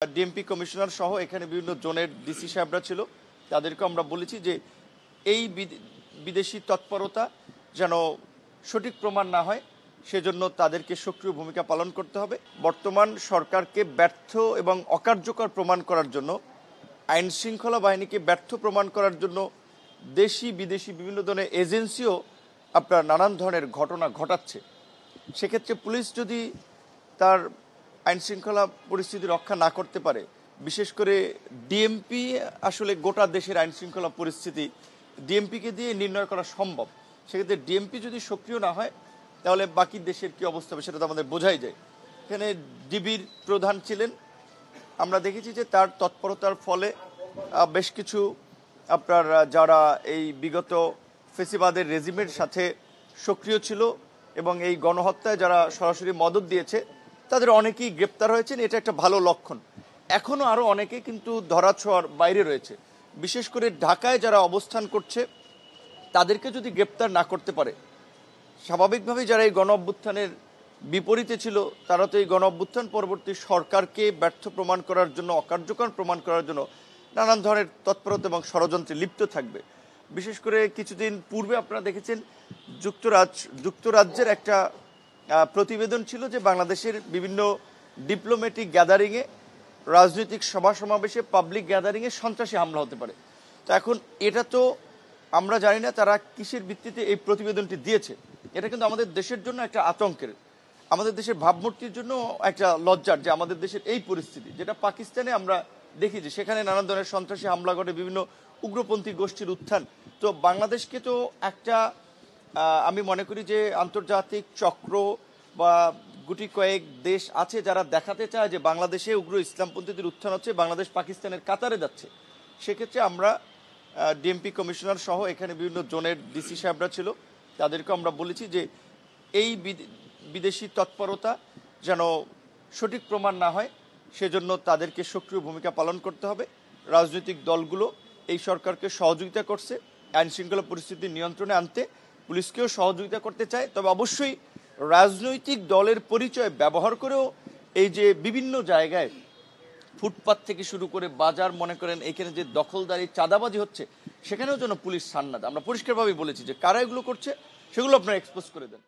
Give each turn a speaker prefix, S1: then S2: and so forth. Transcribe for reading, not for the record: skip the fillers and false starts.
S1: DMP commissioner সহ এখানে বিভিন্ন জোনের ডিসি সাহেবরা ছিল, তাদেরকে আমরা বলেছি যে এই বিদেশি তৎপরতা যেন সঠিক প্রমাণ না হয়, সেজন্য তাদেরকে সক্রিয় ভূমিকা পালন করতে হবে। বর্তমান সরকারকে ব্যর্থ এবং অকার্যকর প্রমাণ করার জন্য, আইন শৃঙ্খলা বাহিনীকে ব্যর্থ প্রমাণ করার জন্য দেশি বিদেশি বিভিন্ন ধরনের এজেন্সিও আপনার নানান ধরনের ঘটনা ঘটাচ্ছে। সেক্ষেত্রে পুলিশ যদি তার আইন শৃঙ্খলা পরিস্থিতি রক্ষা না করতে পারে, বিশেষ করে ডিএমপি আসলে গোটা দেশের আইন শৃঙ্খলা পরিস্থিতি ডিএমপিকে দিয়ে নির্ণয় করা সম্ভব। সেক্ষেত্রে ডিএমপি যদি সক্রিয় না হয় তাহলে বাকি দেশের কি অবস্থা হবে সেটা তো আমাদের বোঝাই যায়। এখানে ডিবির প্রধান ছিলেন, আমরা দেখেছি যে তার তৎপরতার ফলে বেশ কিছু আপনার যারা এই বিগত ফেসিবাদের রেজিমের সাথে সক্রিয় ছিল এবং এই গণহত্যায় যারা সরাসরি মদত দিয়েছে তাদের অনেকেই গ্রেপ্তার হয়েছেন, এটা একটা ভালো লক্ষণ। এখনও আরও অনেকে কিন্তু ধরাছোঁয়ার বাইরে রয়েছে। বিশেষ করে ঢাকায় যারা অবস্থান করছে তাদেরকে যদি গ্রেপ্তার না করতে পারে, স্বাভাবিকভাবেই যারা এই গণ অভ্যুত্থানের বিপরীতে ছিল তারা তো এই গণ অভ্যুত্থান পরবর্তী সরকারকে ব্যর্থ প্রমাণ করার জন্য, অকার্যকর প্রমাণ করার জন্য নানান ধরনের তৎপরতা এবং ষড়যন্ত্রে লিপ্ত থাকবে। বিশেষ করে কিছুদিন পূর্বে আপনারা দেখেছেন যুক্তরাজ্যের একটা প্রতিবেদন ছিল যে বাংলাদেশের বিভিন্ন ডিপ্লোম্যাটিক গ্যাদারিংয়ে, রাজনৈতিক সভা সমাবেশে, পাবলিক গ্যাদারিংয়ে সন্ত্রাসী হামলা হতে পারে। তো এখন এটা তো আমরা জানি না তারা কিসের ভিত্তিতে এই প্রতিবেদনটি দিয়েছে। এটা কিন্তু আমাদের দেশের জন্য একটা আতঙ্কের, আমাদের দেশের ভাবমূর্তির জন্য একটা লজ্জার যে আমাদের দেশের এই পরিস্থিতি, যেটা পাকিস্তানে আমরা দেখি যে সেখানে নানান ধরনের সন্ত্রাসী হামলা ঘটে, বিভিন্ন উগ্রপন্থী গোষ্ঠীর উত্থান। তো বাংলাদেশকে তো একটা আমি মনে করি যে আন্তর্জাতিক চক্র বা গুটি কয়েক দেশ আছে যারা দেখাতে চায় যে বাংলাদেশে উগ্র ইসলামপন্থীদের উত্থান হচ্ছে, বাংলাদেশ পাকিস্তানের কাতারে যাচ্ছে। সেক্ষেত্রে আমরা ডিএমপি কমিশনার সহ এখানে বিভিন্ন জোনের ডিসি সাহেবরা ছিল, তাদেরকে আমরা বলেছি যে এই বিদেশি তৎপরতা যেন সঠিক প্রমাণ না হয়, সেজন্য তাদেরকে সক্রিয় ভূমিকা পালন করতে হবে। রাজনৈতিক দলগুলো এই সরকারকে সহযোগিতা করছে আইন শৃঙ্খলা পরিস্থিতি নিয়ন্ত্রণে আনতে, পুলিশকেও সহযোগিতা করতে চায়, তবে অবশ্যই রাজনৈতিক দলের পরিচয় ব্যবহার করেও এই যে বিভিন্ন জায়গায় ফুটপাত থেকে শুরু করে বাজার, মনে করেন এখানে যে দখলদারি, চাঁদাবাজি হচ্ছে, সেখানেও যেন পুলিশ ছাড় না দেয়। আমরা পরিষ্কারভাবেই বলেছি যে কারা এগুলো করছে সেগুলো আপনারা এক্সপোজ করে দেন।